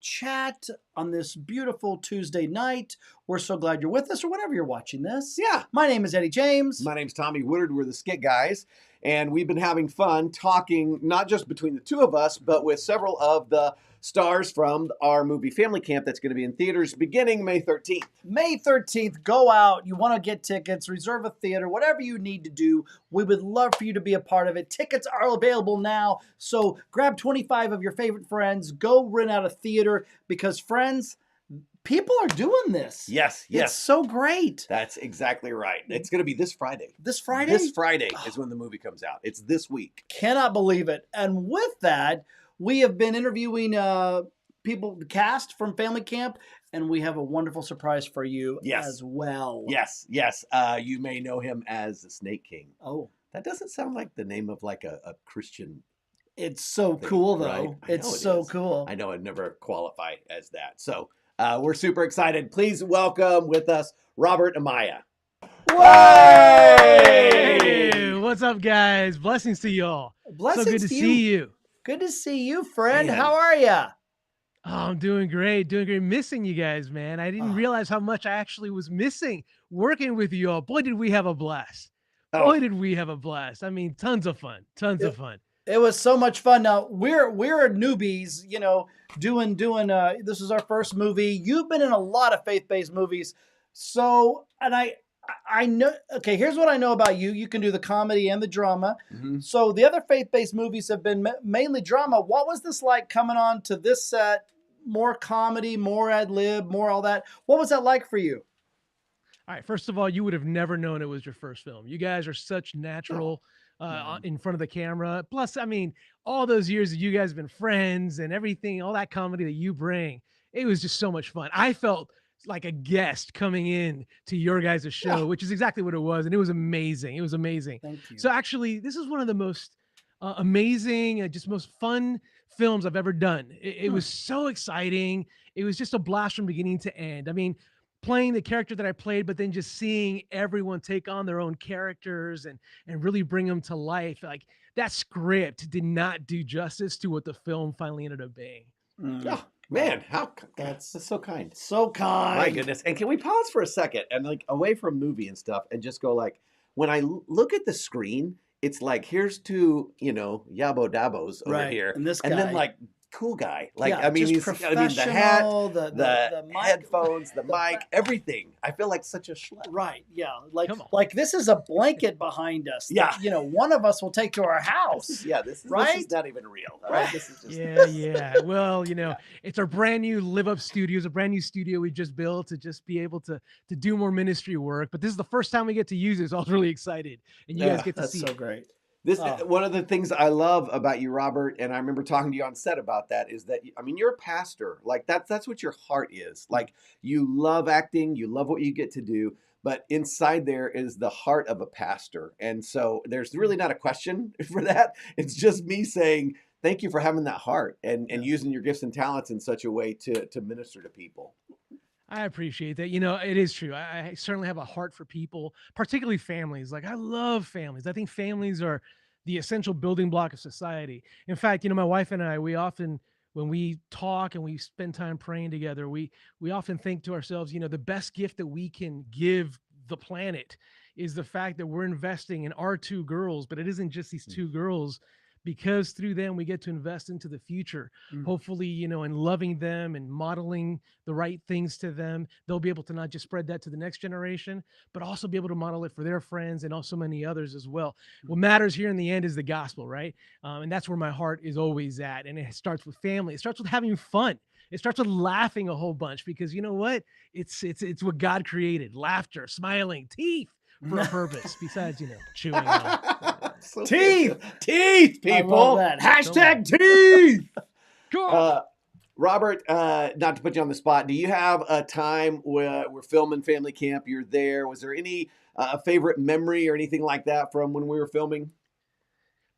chat on this beautiful Tuesday night. We're so glad you're with us, or whenever you're watching this. Yeah. My name is Eddie James. My name's Tommy Woodard. We're the Skit Guys. And we've been having fun talking, not just between the two of us, but with several of the stars from our movie Family Camp that's going to be in theaters beginning May 13th. May 13th, go out. You want to get tickets, reserve a theater, whatever you need to do. We would love for you to be a part of it. Tickets are available now. So grab 25 of your favorite friends. Go rent out a theater because, friends, people are doing this. Yes. It's so great. That's exactly right. It's going to be this Friday. This Friday? This Friday is when the movie comes out. It's this week. Cannot believe it. And with that, we have been interviewing people, the cast from Family Camp, and we have a wonderful surprise for you as well. Yes. You may know him as the Snake King. Oh. That doesn't sound like the name of like a Christian. It's so cool, though. Right? It's so cool. I know I'd never qualify as that. So we're super excited. Please welcome with us Robert and Amaya. Hey, what's up, guys? Blessings to y'all. Blessings so good to see you. Good to see you, friend. Man. How are you? Oh, I'm doing great. Missing you guys, man. I didn't realize how much I actually was missing working with you all. Boy, did we have a blast. Boy, did we have a blast. I mean, tons of fun. It was so much fun. Now we're newbies, you know, doing. This is our first movie. You've been in a lot of faith-based movies, so I know. Okay, here's what I know about you. You can do the comedy and the drama. Mm-hmm. So the other faith-based movies have been mainly drama. What was this like coming on to this set? More comedy, more ad lib, more all that. What was that like for you? All right. First of all, you would have never known it was your first film. You guys are such natural. In front of the camera. Plus, I mean, all those years that you guys have been friends and everything, all that comedy that you bring, it was just so much fun. I felt like a guest coming in to your guys' show, which is exactly what it was. And it was amazing. Thank you. So actually, this is one of the most amazing, just most fun films I've ever done. It was so exciting. It was just a blast from beginning to end. I mean, playing the character that I played, but then just seeing everyone take on their own characters and really bring them to life. Like that script did not do justice to what the film finally ended up being. Oh, man, that's so kind. So kind. My goodness. And can we pause for a second and like away from movie and stuff and just go like, when I look at the screen, it's like, here's two, Yabo Dabos over here. And this guy. And then like, cool guy. Like, Yeah, I mean, the hat, the headphones, the mic, everything. I feel like such a schlep. Right. Yeah. Like this is a blanket behind us. Yeah. That, one of us will take to our house. This is not even real. Right. This is just yeah. Well, it's our brand new Live Up Studios, a brand new studio we just built to just be able to do more ministry work. But this is the first time we get to use it, so I was really excited. And you guys get to see it. That's so it. great. One of the things I love about you, Robert, and I remember talking to you on set about that, is that, I mean, you're a pastor. Like that's what your heart is. Like you love acting, you love what you get to do, but inside there is the heart of a pastor. And so there's really not a question for that. It's just me saying, thank you for having that heart and using your gifts and talents in such a way to minister to people. I appreciate that. It is true. I certainly have a heart for people, particularly families. Like I love families. I think families are the essential building block of society. In fact, my wife and I, we often, when we talk and we spend time praying together, we often think to ourselves, the best gift that we can give the planet is the fact that we're investing in our two girls, but it isn't just these two girls, because through them we get to invest into the future. Hopefully, in loving them and modeling the right things to them, they'll be able to not just spread that to the next generation, but also be able to model it for their friends and also many others as well. What matters here in the end is the gospel, right? And that's where my heart is always at. And it starts with family. It starts with having fun. It starts with laughing a whole bunch, because you know what? It's what God created: laughter, smiling, teeth for a purpose. Besides, chewing on. So teeth, people. I love that. Hashtag teeth. Cool. Robert, not to put you on the spot, do you have a time where we're filming Family Camp? You're there. Was there any favorite memory or anything like that from when we were filming?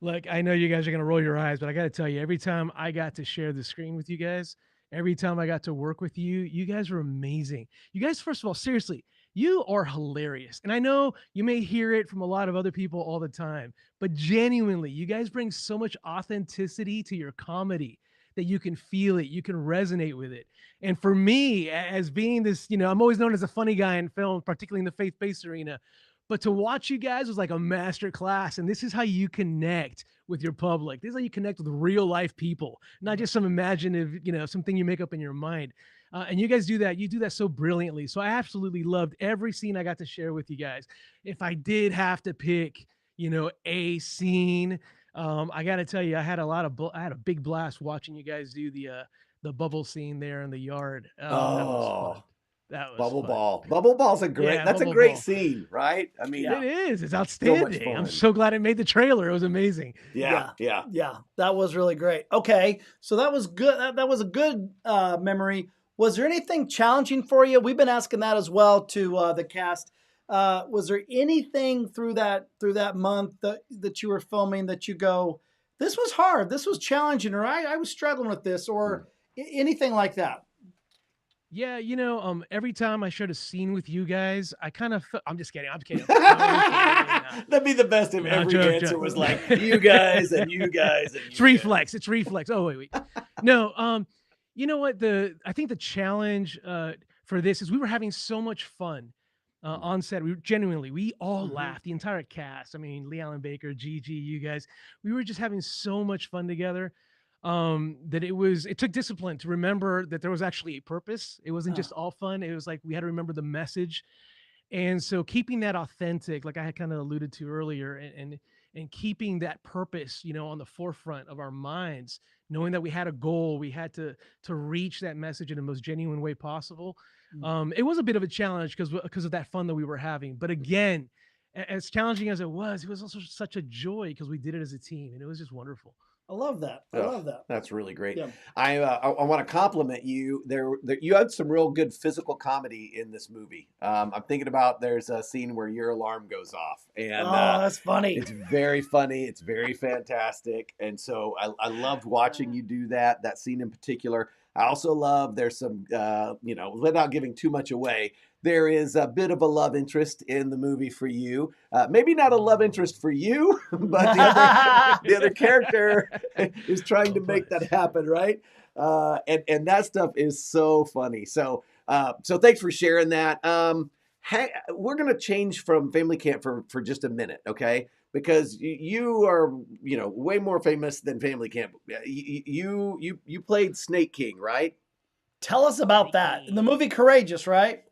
Look, I know you guys are going to roll your eyes, but I got to tell you, every time I got to share the screen with you guys, every time I got to work with you, you guys were amazing. You guys, first of all, seriously, you are hilarious. And I know you may hear it from a lot of other people all the time, but genuinely, you guys bring so much authenticity to your comedy that you can feel it, you can resonate with it. And for me, as being this, I'm always known as a funny guy in film, particularly in the faith-based arena. But to watch you guys was like a master class. And this is how you connect with your public. This is how you connect with real life people, not just some imaginative, something you make up in your mind. And you guys do that. You do that so brilliantly. So I absolutely loved every scene I got to share with you guys. If I did have to pick, a scene, I got to tell you, I had a big blast watching you guys do the bubble scene there in the yard. Oh, that was fun. That was Bubble fun. Ball. Bubble Ball's that's a Bubble great ball. scene, right? I mean, It is. It's so much outstanding. fun. I'm so glad it made the trailer. It was amazing. Yeah. That was really great. Okay, so that was good. That was a good memory. Was there anything challenging for you? We've been asking that as well to the cast. Was there anything through that month that you were filming that you go, this was hard, this was challenging, or I was struggling with this, or anything like that? Yeah, every time I shared a scene with you guys, I kind of I'm just kidding. I'm kidding. I'm That'd be the best if every answer was like, you guys and you guys. And it's reflex. It's reflex. Oh, wait. No, you know what? I think the challenge for this is we were having so much fun on set. We all laughed, the entire cast. I mean, Lee Allen Baker, Gigi, you guys, we were just having so much fun together. That it took discipline to remember that there was actually a purpose. It wasn't just all fun. It was like we had to remember the message. And so keeping that authentic, like I had kind of alluded to earlier, and keeping that purpose, on the forefront of our minds, knowing that we had a goal, we had to reach that message in the most genuine way possible. It was a bit of a challenge because of that fun that we were having. But again, as challenging as it was also such a joy because we did it as a team, and it was just wonderful. I love that. I love that. That's really great. Yeah. I want to compliment you. You had some real good physical comedy in this movie. I'm thinking about there's a scene where your alarm goes off, and that's funny. It's very funny. It's very fantastic, and so I loved watching you do that scene in particular. I also love there's some without giving too much away, there is a bit of a love interest in the movie for you. Maybe not a love interest for you, but the other character is trying to make that happen, right? And that stuff is so funny. So thanks for sharing that. We're gonna change from Family Camp for just a minute, okay? Because you are, way more famous than Family Camp. You played Snake King, right? Tell us about that in the movie Courageous, right?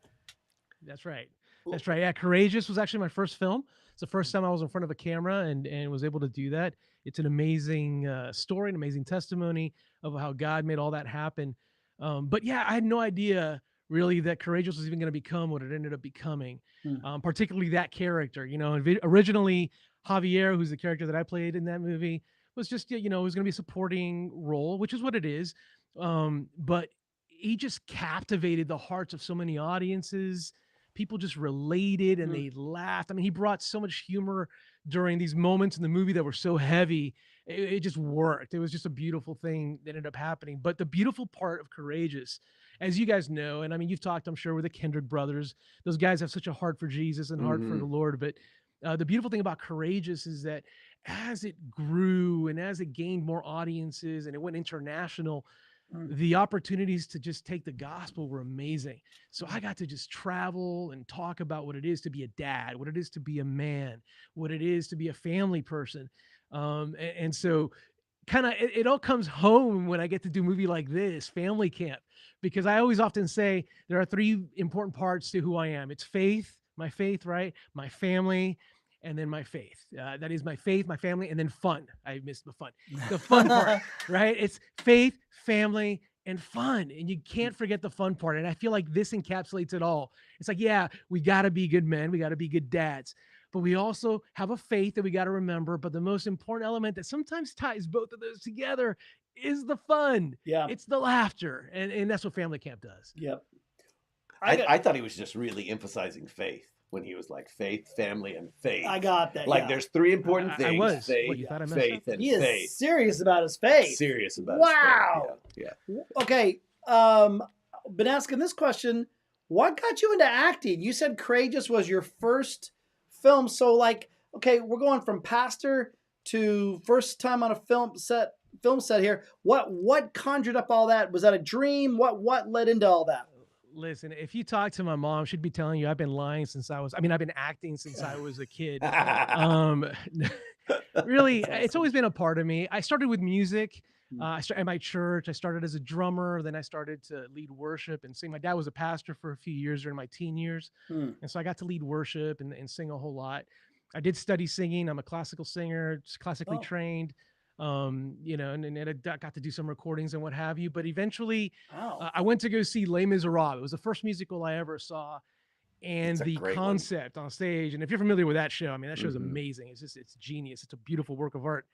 That's right. That's right. Yeah, Courageous was actually my first film. It's the first time I was in front of a camera and was able to do that. It's an amazing story, an amazing testimony of how God made all that happen. But yeah, I had no idea really that Courageous was even going to become what it ended up becoming. Particularly that character. Originally Javier, who's the character that I played in that movie, was just it was going to be a supporting role, which is what it is. But he just captivated the hearts of so many audiences. People just related and they laughed. I mean, he brought so much humor during these moments in the movie that were so heavy. It just worked. It was just a beautiful thing that ended up happening. But the beautiful part of Courageous, as you guys know, and I mean, you've talked, I'm sure, with the Kendrick brothers. Those guys have such a heart for Jesus and heart for the Lord. But the beautiful thing about Courageous is that as it grew and as it gained more audiences and it went international, the opportunities to just take the gospel were amazing. So I got to just travel and talk about what it is to be a dad, what it is to be a man, what it is to be a family person. And so kind of it all comes home when I get to do a movie like this, Family Camp, because I always often say there are three important parts to who I am. It's faith, right? My family, and then my faith. That is my faith, my family, and then fun. I missed the fun. The fun part, right? It's faith, family, and fun. And you can't forget the fun part. And I feel like this encapsulates it all. It's like, yeah, we got to be good men. We got to be good dads. But we also have a faith that we got to remember. But the most important element that sometimes ties both of those together is the fun. Yeah. It's the laughter. And that's what Family Camp does. Yep. I thought he was just really emphasizing faith when he was like faith, family, and faith. I got that. Like there's three important things. I was. Faith, What, you thought I messed faith, up? and He is faith. serious about his faith. Serious about Wow. his faith. Yeah. Okay. Been asking this question. What got you into acting? You said Courageous was your first film. So okay, we're going from pastor to first time on a film set film set here. What conjured up all that? Was that a dream? What led into all that? Listen, if you talk to my mom, she'd be telling you I've been lying since I've been acting since I was a kid. Um, really, That's it's awesome. always been a part of me. I started with music. Mm. I started at my church. I started as a drummer. Then I started to lead worship and sing. My dad was a pastor for a few years during my teen years. Mm. And so I got to lead worship and sing a whole lot. I did study singing. I'm a classical singer, just classically Oh, trained. And I got to do some recordings and what have you. But eventually, wow. I went to go see Les Miserables. It was the first musical I ever saw, It's and a the great one. concept on stage. And if you're familiar with that show, I mean, that show is Hmm. amazing. It's genius. It's a beautiful work of art.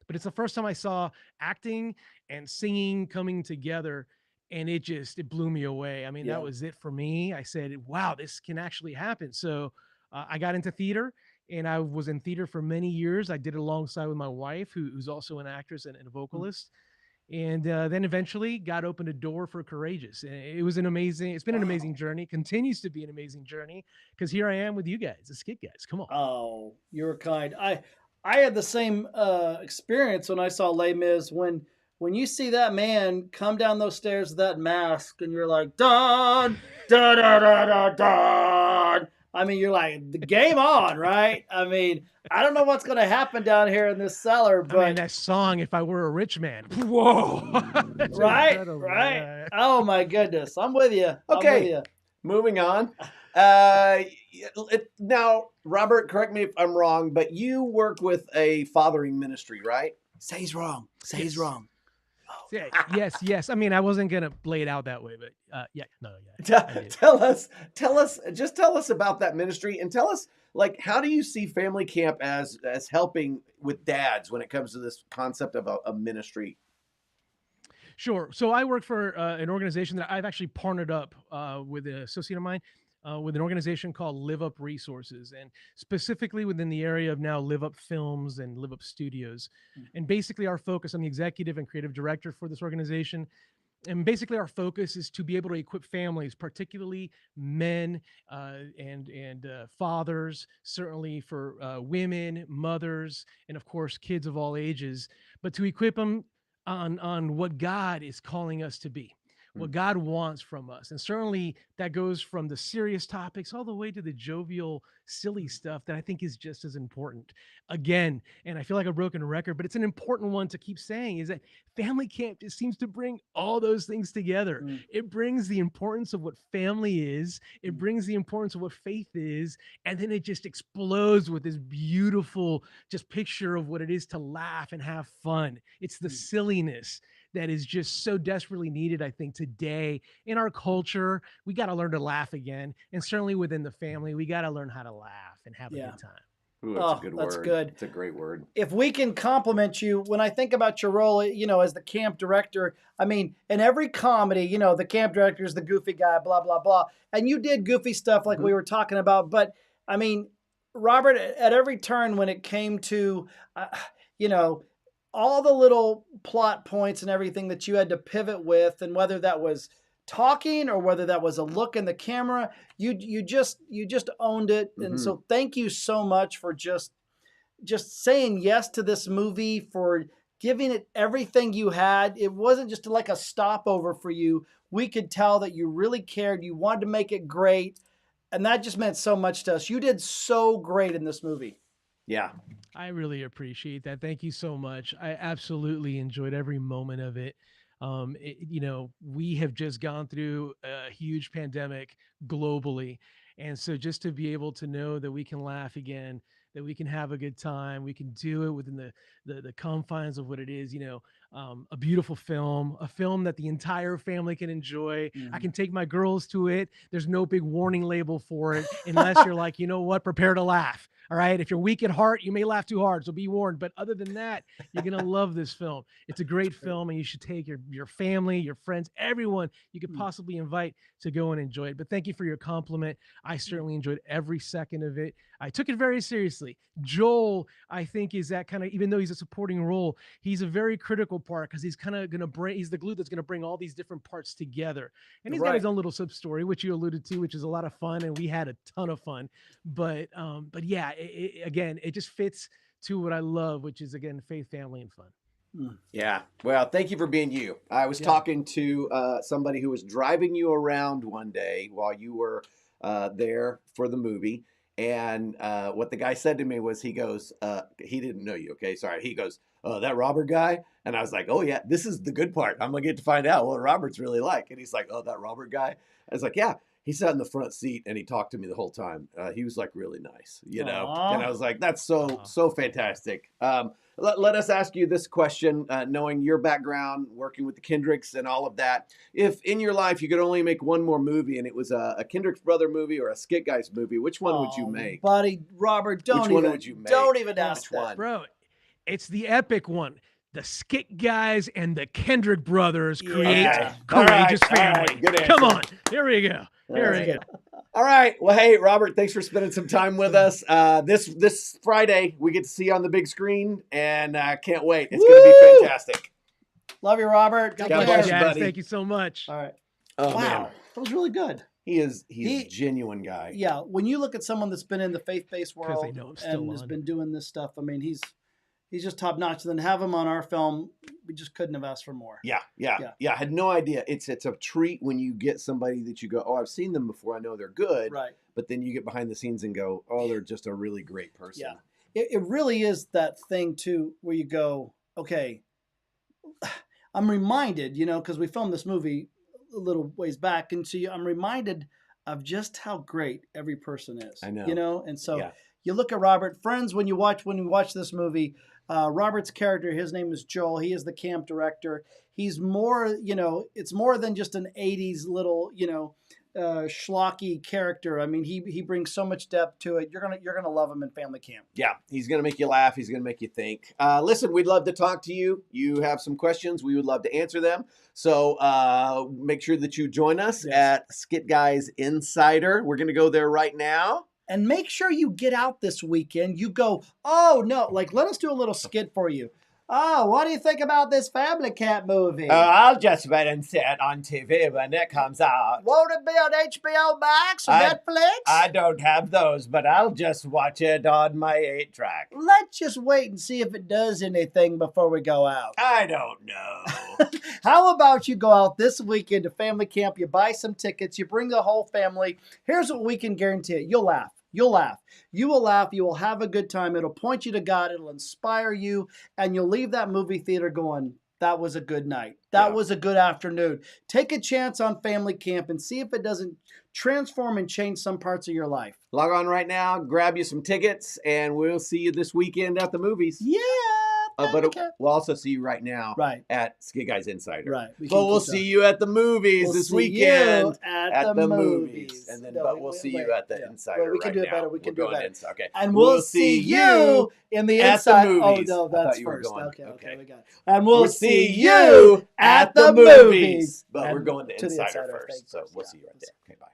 But it's the first time I saw acting and singing coming together, and it blew me away. I mean, that Yeah. was it for me. I said, "Wow, this can actually happen." So I got into theater, and I was in theater for many years. I did it alongside with my wife, who's also an actress and a Mm. vocalist, and then eventually got opened a door for Courageous. And it's been an amazing Wow. journey, continues to be an amazing journey, because here I am with you guys, the Skit Guys. Come on. Oh, you're kind. I had the same experience when I saw Les Mis. When you see that man come down those stairs with that mask, and you're like, dun dun dun dun dun dun. I mean, you're like, the game on, right? I mean, I don't know what's going to happen down here in this cellar, I mean, but that song, If I Were a Rich Man. Whoa. That's right, incredible. right. Yeah. Oh my goodness, I'm with you. I'm with Okay, you. moving on. Now, Robert, correct me if I'm wrong, but you work with a fathering ministry, right? Say he's wrong. Say he's Yes. wrong. Oh, Yeah, yes, yes. I mean, I wasn't gonna lay it out that way, but yeah, no, yeah, tell, I did. tell us about that ministry, and tell us, like, how do you see family camp as helping with dads when it comes to this concept of a ministry? Sure. So I work for an organization that I've actually partnered up with an associate of mine, with an organization called Live Up Resources, and specifically within the area of now Live Up Films and Live Up Studios. And basically, our focus, I'm the executive and creative director for this organization. And basically, our focus is to be able to equip families, particularly men and fathers, certainly for women, mothers, and of course, kids of all ages, but to equip them on what God is calling us to be, Mm. what God wants from us. And certainly that goes from the serious topics all the way to the jovial, silly stuff that I think is just as important. Again, and I feel like a broken record, but it's an important one to keep saying, is that family camp just seems to bring all those things together. Mm, It brings the importance of what family is, it mm, brings the importance of what faith is, and then it just explodes with this beautiful just picture of what it is to laugh and have fun. It's the mm, silliness that is just so desperately needed, I think, today in our culture. We got to learn to laugh again. And certainly within the family, we got to learn how to laugh and have a yeah. good time. Ooh, it's a Oh, good that's word. good. It's a great word. If we can compliment you, when I think about your role, as the camp director, I mean, in every comedy, the camp director is the goofy guy, blah, blah, blah. And you did goofy stuff like Hmm. we were talking about. But I mean, Robert, at every turn when it came to, uh, you know, all the little plot points and everything that you had to pivot with, and whether that was talking or whether that was a look in the camera, you just owned it. And Hmm. so thank you so much for just saying yes to this movie, for giving it everything you had. It wasn't just like a stopover for you. We could tell that you really cared. You wanted to make it great. And that just meant so much to us. You did so great in this movie. Yeah. I really appreciate that. Thank you so much. I absolutely enjoyed every moment of it. We have just gone through a huge pandemic globally. And so just to be able to know that we can laugh again, that we can have a good time, we can do it within the confines of what it is, a beautiful film, a film that the entire family can enjoy. I Mhm. can take my girls to it. There's no big warning label for it unless you're like, you know what, prepare to laugh. All right. If you're weak at heart, you may laugh too hard. So be warned. But other than that, you're going to love this film. It's a great film, and you should take your family, your friends, everyone you could Mm. possibly invite to go and enjoy it. But thank you for your compliment. I certainly enjoyed every second of it. I took it very seriously. Joel, I think, is that kind of, even though he's a supporting role, he's a very critical part, because he's kind of going to bring, he's the glue that's going to bring all these different parts together. And he's got his Right. own little sub story, which you alluded to, which is a lot of fun. And we had a ton of fun. But yeah, again, it just fits to what I love, which is, again, faith, family, and fun. Yeah. Well, thank you for being you. I was talking to somebody who was driving you around one day while you were there for the movie. And what the guy said to me was, he goes, he didn't know you. Okay. Sorry. He goes, oh, that Robert guy. And I was like, oh, yeah, this is the good part. I'm going to get to find out what Robert's really like. And he's like, oh, that Robert guy. I was like, yeah. He sat in the front seat and he talked to me the whole time. He was like really nice, you know. Aww. And I was like, that's so fantastic. Let us ask you this question, knowing your background, working with the Kendricks and all of that. If in your life you could only make one more movie and it was a Kendricks brother movie or a Skit Guys movie, which one would you make? Buddy, Robert, don't even ask that. Bro, it's the epic one. The Skit Guys and the Kendrick brothers create Courageous Family. Good answer. Come on. Here we go. Here we go. All right. Well, hey, Robert, thanks for spending some time with us. This Friday, we get to see you on the big screen, and I can't wait. It's going to be fantastic. Love you, Robert. God bless you, buddy. Thank you so much. All right. Oh, wow. Man. That was really good. He's a genuine guy. Yeah. When you look at someone that's been in the faith-based world and has on. been doing this stuff, I mean, he's just top notch. And then have him on our film, we just couldn't have asked for more. Yeah. I had no idea. It's a treat when you get somebody that you go, oh, I've seen them before. I know they're good. Right. But then you get behind the scenes and go, oh, they're just a really great person. Yeah. It really is that thing too, where you go, okay, I'm reminded, because we filmed this movie a little ways back, and so I'm reminded of just how great every person is. I know. And so you look at Robert. Friends, when you watch this movie, Robert's character, his name is Joel. He is the camp director. He's more, it's more than just an 80s little, schlocky character. I mean, he brings so much depth to it. You're gonna love him in Family Camp. Yeah, he's gonna make you laugh. He's gonna make you think. Listen, we'd love to talk to you. You have some questions. We would love to answer them. So make sure that you join us at Skit Guys Insider. We're gonna go there right now. And make sure you get out this weekend. You go, oh no, let us do a little skit for you. Oh, what do you think about this Family Camp movie? I'll just wait and see it on TV when it comes out. Won't it be on HBO Max or Netflix? I don't have those, but I'll just watch it on my 8-track. Let's just wait and see if it does anything before we go out. I don't know. How about you go out this weekend to Family Camp, you buy some tickets, you bring the whole family. Here's what we can guarantee it. You'll laugh. You'll laugh. You will laugh. You will have a good time. It'll point you to God. It'll inspire you. And you'll leave that movie theater going, that was a good night. That was a good afternoon. Take a chance on Family Camp and see if it doesn't transform and change some parts of your life. Log on right now, grab you some tickets, and we'll see you this weekend at the movies. Yeah. But we'll also see you right now at Skit Guys Insider. Right. But we'll see you at the movies this weekend. At the movies. And then, but we'll see you at the Insider. Well, we can do it better. We can do it better. Okay. And we'll see you in the Inside. Oh, no, that's first. Okay, we got it. And we'll see you at the movies. But we're going to Insider first. So we'll see you right there. Okay, bye.